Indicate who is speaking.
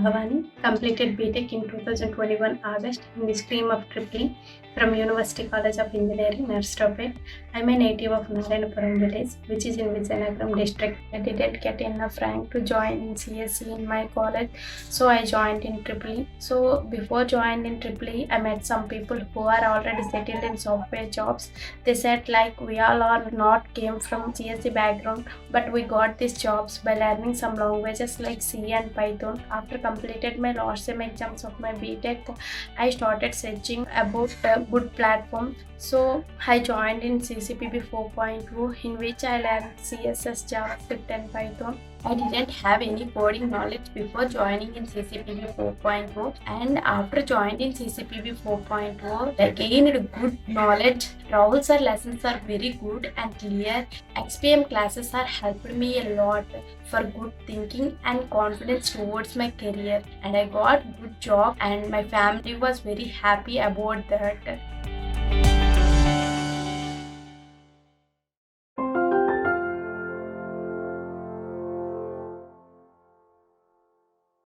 Speaker 1: Bhavani, completed BTech in 2021 August in the stream of Tripling from University College of Engineering, Narsapet. I'm a native of Narayanpuram village, which is in Vizianagaram district. I didn't get enough rank to join in CSE in my college, so I joined in Tripling. So before joining in Tripling, I met some people who are already settled in software jobs. They said like we all are not came from CSE background, but we got these jobs by learning some languages like C and Python. After completed my last sem exams of my BTech, I started searching about a good platform. So I joined in CCPB 4.2, in which I learned CSS, JavaScript and Python. I didn't have any coding knowledge before joining in CCPB 4.0, and after joining in CCPB 4.0, I gained good knowledge. Rahul sir lessons are very good and clear. XPM classes are helped me a lot for good thinking and confidence towards my career, and I got good job and my family was very happy about that.